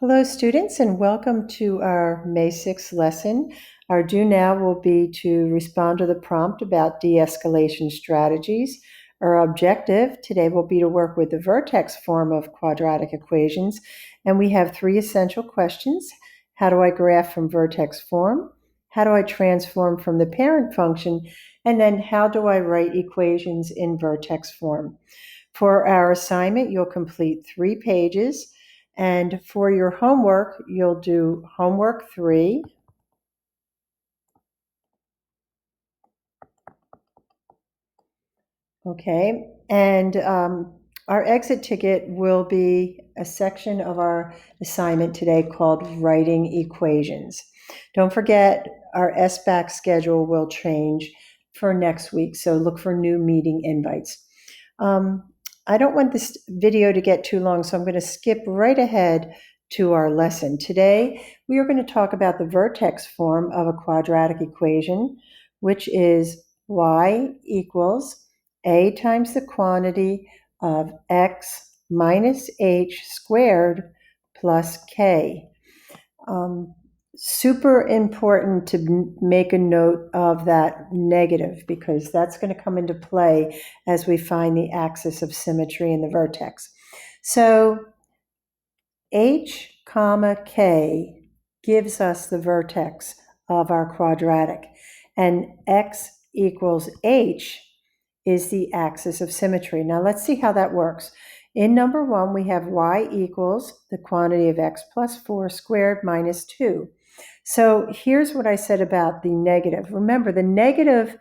Hello, students, and welcome to our May 6th lesson. Our do now will be to respond to the prompt about de-escalation strategies. Our objective today will be to work with the vertex form of quadratic equations, and we have three essential questions. How do I graph from vertex form? How do I transform from the parent function? And then how do I write equations in vertex form? For our assignment, you'll complete 3 pages. And for your homework, you'll do homework 3. Okay. And our exit ticket will be a section of our assignment today called Writing Equations. Don't forget, our SBAC schedule will change for next week, so look for new meeting invites. I don't want this video to get too long, so I'm going to skip right ahead to our lesson. Today, we are going to talk about the vertex form of a quadratic equation, which is y equals a times the quantity of x minus h squared plus k. Super important to make a note of that negative because that's going to come into play as we find the axis of symmetry in the vertex. So h comma k gives us the vertex of our quadratic, and x equals h is the axis of symmetry. Now let's see how that works. In number 1, we have y equals the quantity of x plus 4 squared minus 2. So here's what I said about the negative. Remember, the negative,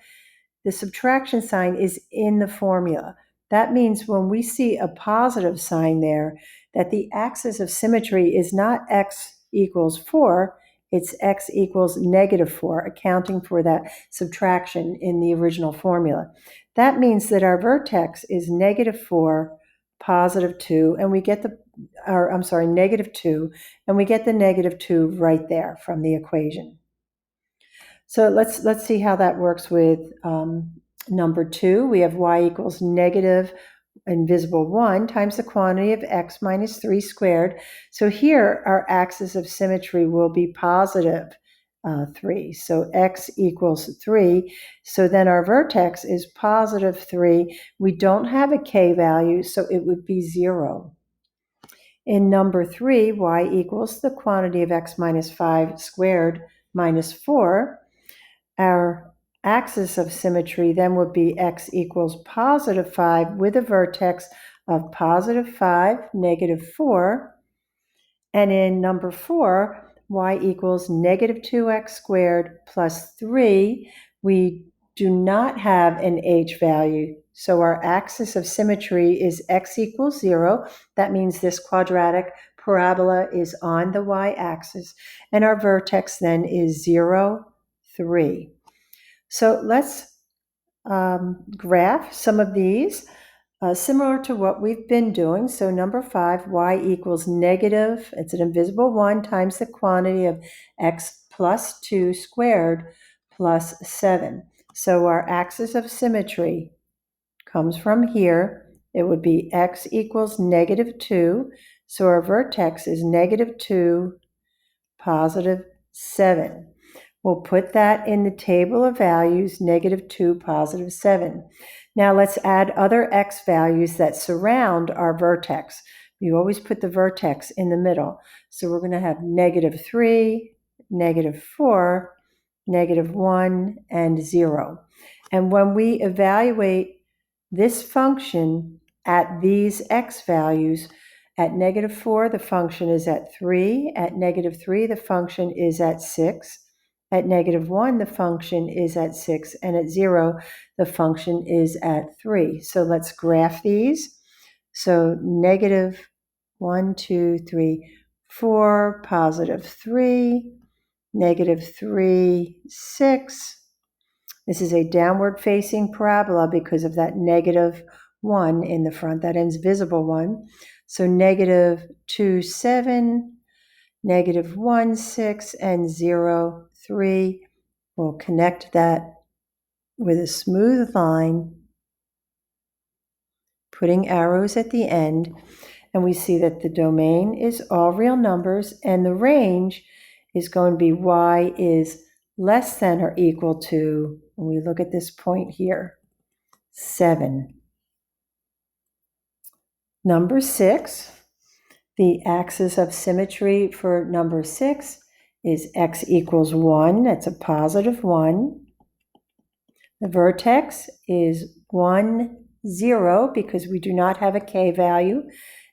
the subtraction sign is in the formula. That means when we see a positive sign there, that the axis of symmetry is not x equals 4, it's x equals negative 4, accounting for that subtraction in the original formula. That means that our vertex is negative 4, positive 2, and we get negative 2, and we get the negative 2 right there from the equation. So let's see how that works with number 2. We have y equals negative invisible 1 times the quantity of x minus 3 squared. So here our axis of symmetry will be positive 3. So x equals 3. So then our vertex is positive 3. We don't have a k value, so it would be 0. In number 3, y equals the quantity of x minus 5 squared minus 4. Our axis of symmetry then would be x equals positive 5 with a vertex of positive 5, negative 4. And in number 4, y equals negative 2x squared plus 3. We do not have an h value, so our axis of symmetry is x equals 0. That means this quadratic parabola is on the y-axis, and our vertex then is 0, 3. So let's graph some of these, similar to what we've been doing. So number 5, y equals negative, it's an invisible 1 times the quantity of x plus 2 squared plus 7. So our axis of symmetry comes from here. It would be x equals negative 2. So our vertex is negative 2, positive 7. We'll put that in the table of values, negative 2, positive 7. Now let's add other x values that surround our vertex. You always put the vertex in the middle. So we're going to have negative 3, negative 4, negative 1, and 0. And when we evaluate this function at these x values, at negative 4, the function is at 3. At negative 3, the function is at 6. At negative 1, the function is at 6. And at 0, the function is at 3. So let's graph these. So negative 1, 2, 3, 4, positive 3, negative 3, 6. This is a downward facing parabola because of that negative 1 in the front, that invisible 1. So negative 2, 7, negative 1, 6, and 0, 3. We'll connect that with a smooth line, putting arrows at the end. and we see that the domain is all real numbers, and the range is going to be y is less than or equal to, when we look at this point here, 7. Number 6, the axis of symmetry for number 6 is x equals 1. That's a positive 1. The vertex is 1, 0, because we do not have a k value,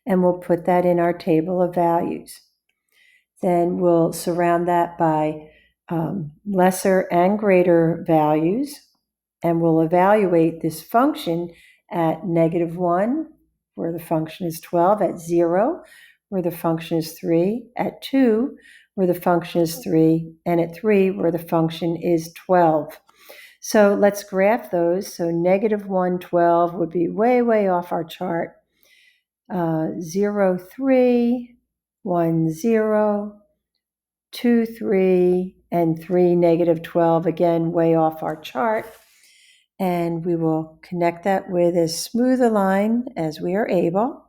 and we'll put that in our table of values. Then we'll surround that by lesser and greater values, and we'll evaluate this function at -1, where the function is 12, at 0, where the function is 3, at 2, where the function is 3, and at 3, where the function is 12. So let's graph those. So -1, 12 would be way, way off our chart. 0, 3, 1, 0, 2, 3, and 3, -12, again, way off our chart. And we will connect that with as smooth a line as we are able,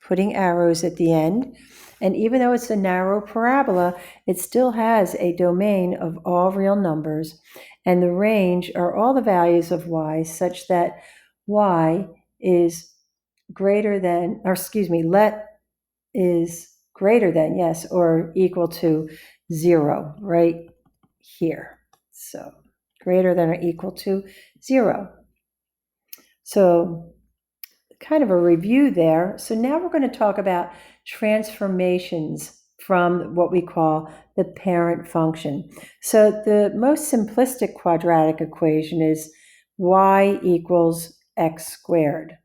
putting arrows at the end. And even though it's a narrow parabola, it still has a domain of all real numbers, and the range are all the values of y such that y is greater than, or excuse me, let is greater than, yes, or equal to 0 right here. So greater than or equal to 0. So kind of a review there. So now we're going to talk about transformations from what we call the parent function. So the most simplistic quadratic equation is y equals x squared.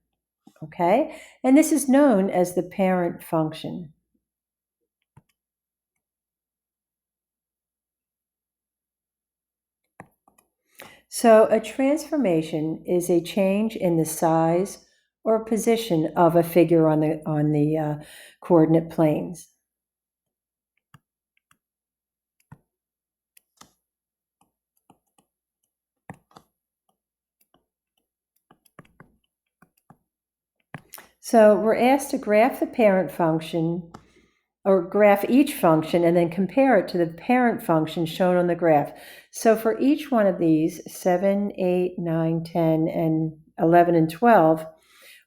Okay, and this is known as the parent function. So a transformation is a change in the size or position of a figure on the coordinate planes. So we're asked to graph the parent function, or graph each function, and then compare it to the parent function shown on the graph. So for each one of these, 7, 8, 9, 10, and 11, and 12,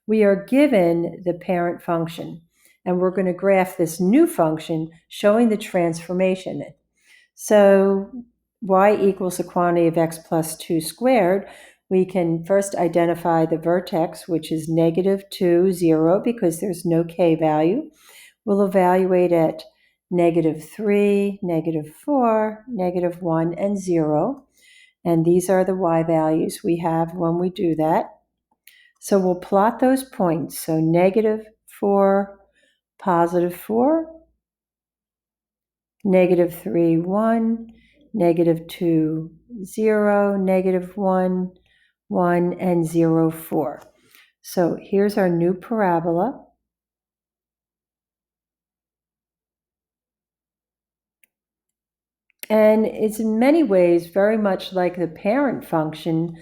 we are given the parent function, and we're going to graph this new function showing the transformation. So y equals the quantity of x plus 2 squared. We can first identify the vertex, which is -2, 0, because there's no k value. We'll evaluate at -3, -4, -1, and 0. And these are the y values we have when we do that. So we'll plot those points. So -4, +4, -3, 1, -2, 0, -1, 1, and 0, 4. So here's our new parabola. And it's in many ways very much like the parent function,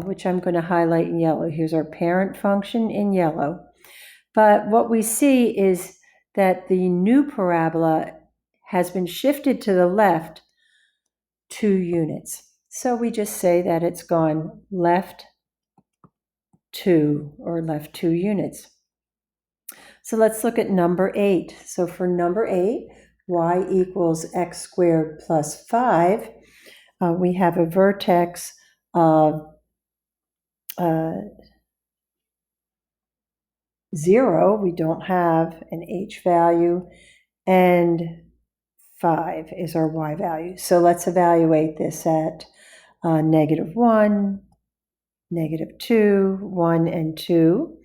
which I'm going to highlight in yellow. Here's our parent function in yellow. But what we see is that the new parabola has been shifted to the left 2 units. So we just say that it's gone left 2, or left 2 units. So let's look at number 8. So for number 8, y equals x squared plus 5. We have a vertex of 0. We don't have an h value, and 5 is our y value. So let's evaluate this at -1, -2, 1, and 2.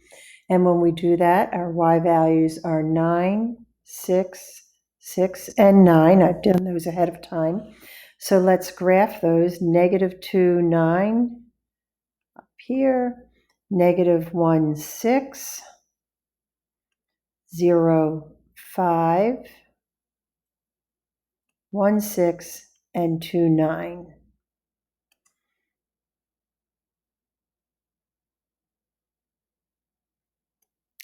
And when we do that, our y values are 9, 6, 6, and 9. I've done those ahead of time. So let's graph those. -2, 9 up here, -1, 6, 0, 5, 1, 6, and 2, 9.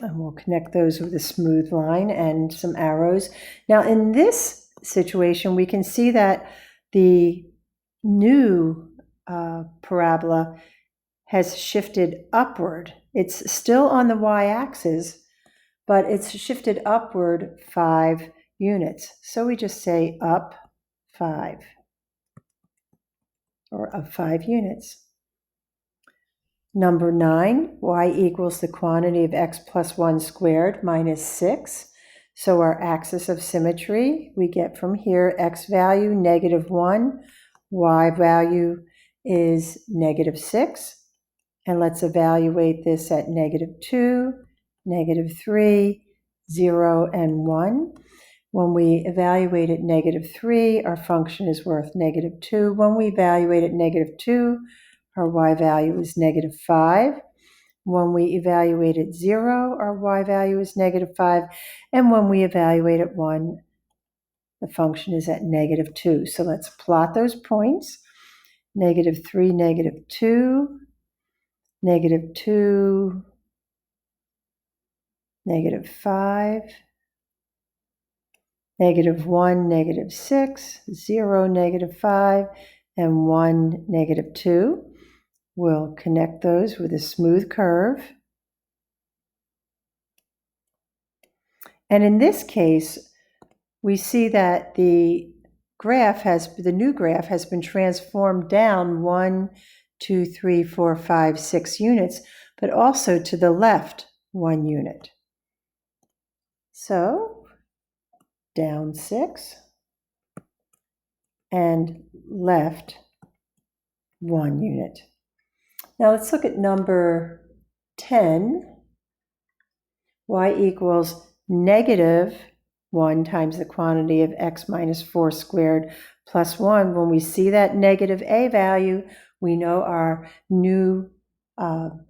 And we'll connect those with a smooth line and some arrows. Now, in this situation, we can see that the new parabola has shifted upward. It's still on the y-axis, but it's shifted upward 5 units. So we just say up 5, or up 5 units. Number 9, y equals the quantity of x plus 1 squared minus 6. So our axis of symmetry, we get from here x value -1, y value is -6. And let's evaluate this at -2, -3, 0, and 1. When we evaluate at -3, our function is worth -2. When we evaluate at -2, our y value is -5. When we evaluate at 0, our y value is -5. And when we evaluate at 1, the function is at -2. So let's plot those points. -3, -2, -2, -5, -1, -6, 0, -5, and 1, -2. We'll connect those with a smooth curve. And in this case, we see that the new graph has been transformed down 1, 2, 3, 4, 5, 6 units, but also to the left 1 unit. So down 6 and left 1 unit. Now let's look at number 10. Y equals -1 times the quantity of x minus 4 squared plus 1. When we see that negative a value, we know our new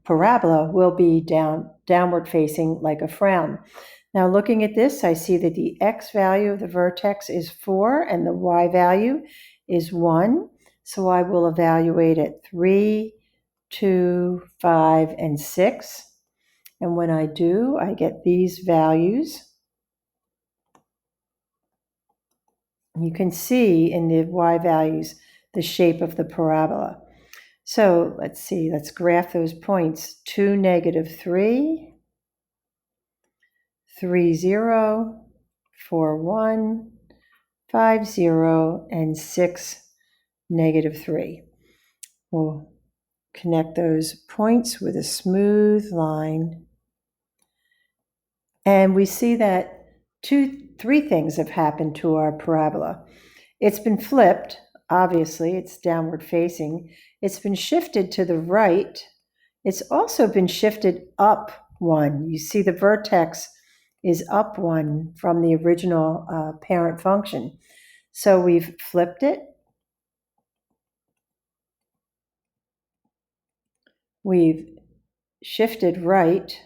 parabola will be downward facing like a frown. Now looking at this, I see that the x value of the vertex is 4 and the y value is 1. So I will evaluate at 3, 2, 5, and 6. And when I do, I get these values. You can see in the y values the shape of the parabola. So let's see, let's graph those points. 2, -3, 3, 0, 4, 1, 5, 0, and 6, -3. We'll connect those points with a smooth line. And we see that 3 things have happened to our parabola. It's been flipped, obviously, it's downward facing. It's been shifted to the right. It's also been shifted up 1. You see the vertex is up 1 from the original parent function. So we've flipped it. We've shifted right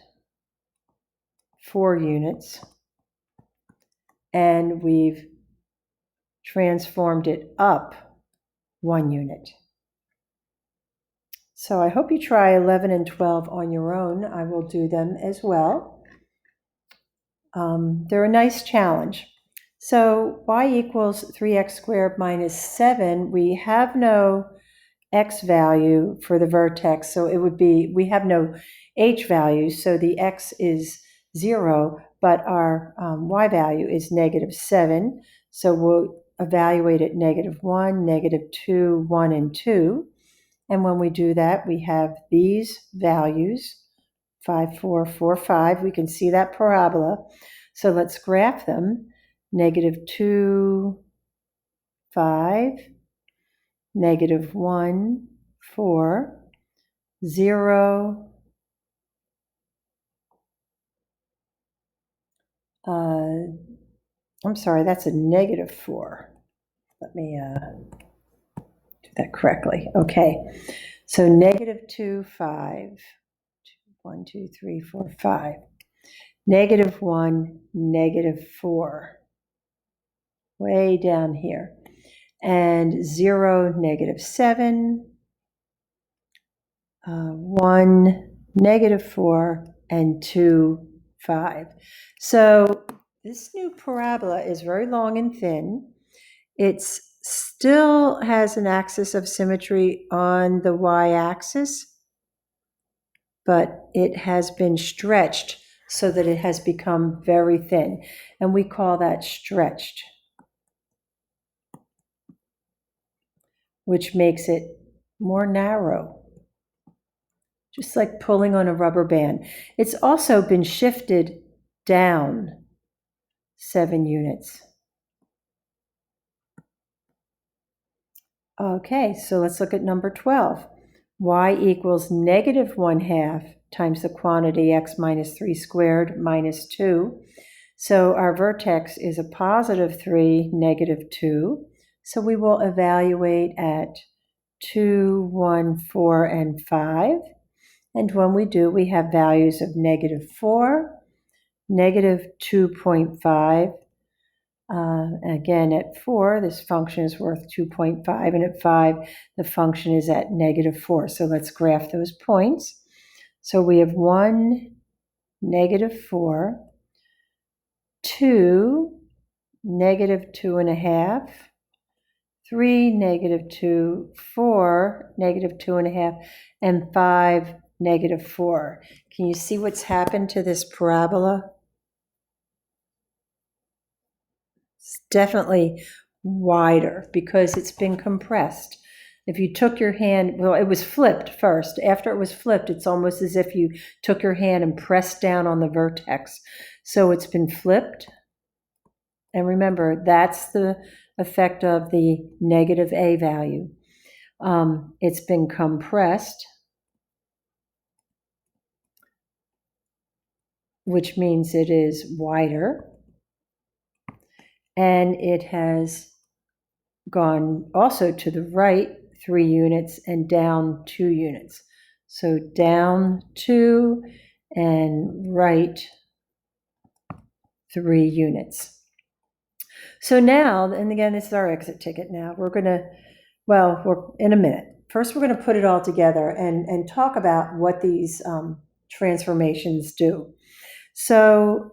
4 units. And we've transformed it up 1 unit. So I hope you try 11 and 12 on your own. I will do them as well. They're a nice challenge. So y equals 3x squared minus 7. We have no x value for the vertex, so it would be, we have no h value, so the x is 0, but our y value is -7. So we'll evaluate at -1, -2, 1, and 2. And when we do that, we have these values, 5, 4, 4, 5. We can see that parabola. So let's graph them. -2, 5, -1, 4, 0, I'm sorry, that's a -4. Let me do that correctly. Okay, so -2, 5, 1, 2, 3, 4, 5, -1, -4, way down here, and 0, -7, 1, -4, and 2, 5. So this new parabola is very long and thin. It still has an axis of symmetry on the y-axis, but it has been stretched so that it has become very thin, and we call that stretched, which makes it more narrow, just like pulling on a rubber band. It's also been shifted down 7 units. Okay, so let's look at number 12. Y equals negative 1/2 times the quantity x minus 3 squared minus 2. So our vertex is a positive 3, negative 2. So we will evaluate at 2, 1, 4, and 5. And when we do, we have values of negative 4, negative 2.5. Again, at 4, this function is worth 2.5, and at 5, the function is at negative 4. So let's graph those points. So we have 1, negative 4, 2, negative 2.5, 3, negative 2, 4, negative 2.5, and 5, negative 4. Can you see what's happened to this parabola? It's definitely wider because it's been compressed. If you took your hand, well, it was flipped first. After it was flipped, it's almost as if you took your hand and pressed down on the vertex. So it's been flipped. And remember, that's the effect of the negative a value. It's been compressed, which means it is wider. And it has gone also to the right 3 units and down 2 units. So down 2 and right 3 units. So now, and again, this is our exit ticket now. We're in a minute. First, we're going to put it all together and talk about what these transformations do. So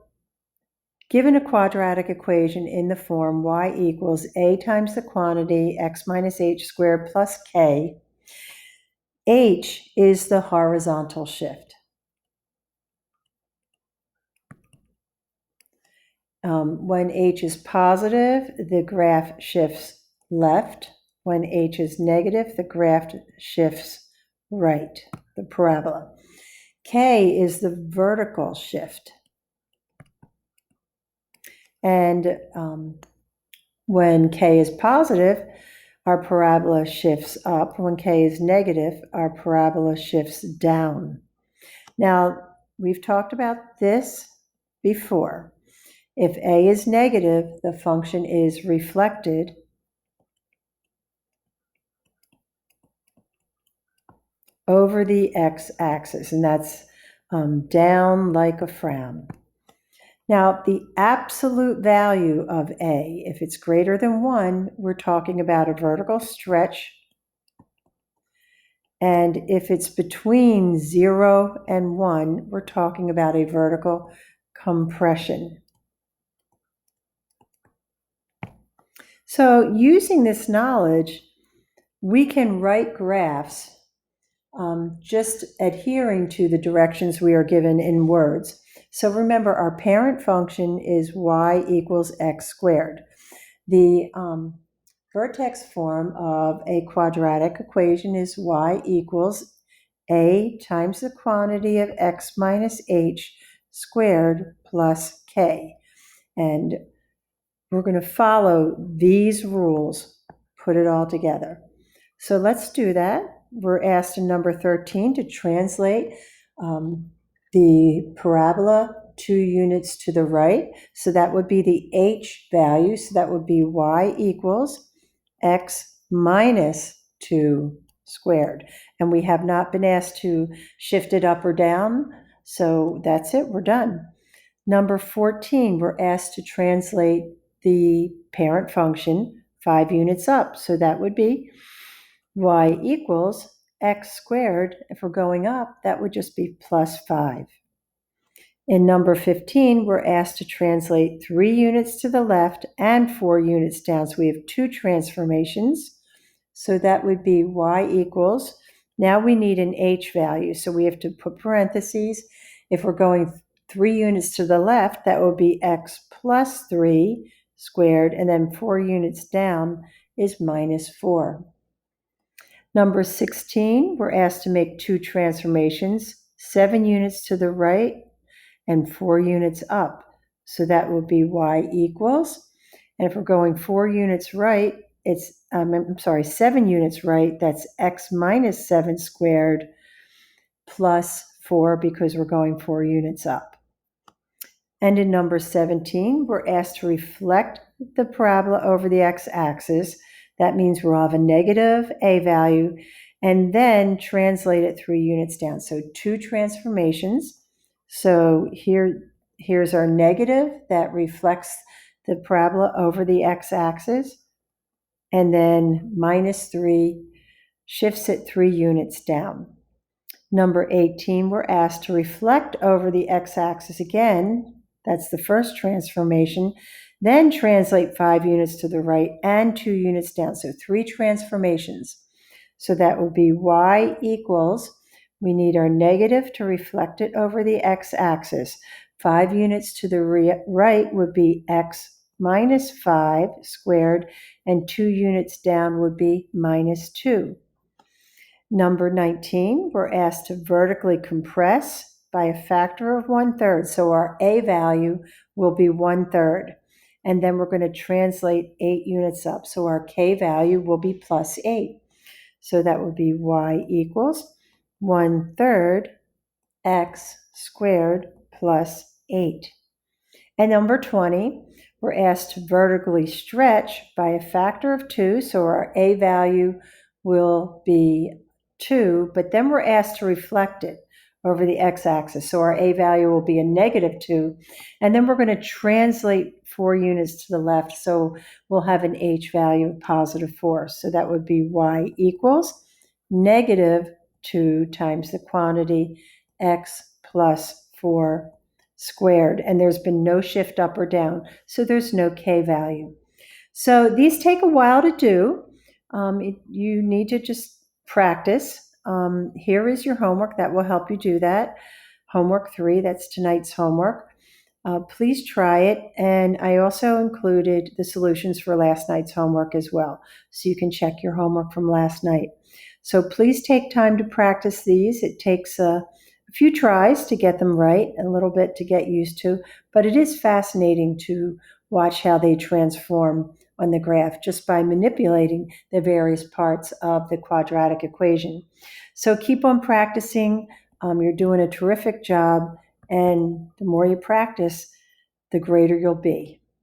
given a quadratic equation in the form y equals a times the quantity x minus h squared plus k, h is the horizontal shift. When h is positive, the graph shifts left. When h is negative, the graph shifts right, the parabola. K is the vertical shift. And when k is positive, our parabola shifts up. When k is negative, our parabola shifts down. Now, we've talked about this before. If a is negative, the function is reflected over the x-axis, and that's down like a frown. Now, the absolute value of a, if it's greater than 1, we're talking about a vertical stretch. And if it's between 0 and 1, we're talking about a vertical compression. So using this knowledge, we can write graphs just adhering to the directions we are given in words. So remember, our parent function is y equals x squared. The vertex form of a quadratic equation is y equals a times the quantity of x minus h squared plus k. And we're going to follow these rules, put it all together. So let's do that. We're asked in number 13 to translate the parabola 2 units to the right. So that would be the h value. So that would be y equals x minus 2 squared. And we have not been asked to shift it up or down. So that's it. We're done. Number 14, we're asked to translate the parent function 5 units up. So that would be y equals x squared. If we're going up, that would just be plus 5. In number 15, we're asked to translate 3 units to the left and 4 units down. So we have 2 transformations. So that would be y equals. Now we need an h value. So we have to put parentheses. If we're going 3 units to the left, that would be x plus 3 squared. And then 4 units down is minus 4. Number 16, we're asked to make 2 transformations, 7 units to the right and 4 units up. So that would be y equals. And if we're going 4 units right, it's, 7 units right, that's x minus 7 squared plus 4 because we're going 4 units up. And in number 17, we're asked to reflect the parabola over the x-axis. That means we'll have a negative a value and then translate it 3 units down. So 2 transformations. So here's our negative that reflects the parabola over the x-axis. And then minus 3 shifts it 3 units down. Number 18, we're asked to reflect over the x-axis again. That's the first transformation. Then translate 5 units to the right and 2 units down. So 3 transformations. So that would be y equals, we need our negative to reflect it over the x-axis. 5 units to the right would be x minus 5 squared, and 2 units down would be minus 2. Number 19, we're asked to vertically compress by a factor of 1/3. So our a value will be 1/3. And then we're going to translate 8 units up. So our k value will be plus 8. So that would be y equals 1/3 x squared plus 8. And number 20, we're asked to vertically stretch by a factor of 2. So our a value will be 2, but then we're asked to reflect it over the x-axis. So our a value will be a negative 2. And then we're going to translate 4 units to the left. So we'll have an h value of positive 4. So that would be y equals negative 2 times the quantity x plus 4 squared. And there's been no shift up or down. So there's no k value. So these take a while to do. You need to just practice. Here is your homework that will help you do that. Homework 3, that's tonight's homework. Please try it. And I also included the solutions for last night's homework as well, so you can check your homework from last night. So please take time to practice these. It takes a few tries to get them right, a little bit to get used to, but it is fascinating to watch how they transform on the graph just by manipulating the various parts of the quadratic equation. So keep on practicing. You're doing a terrific job, and the more you practice, the greater you'll be.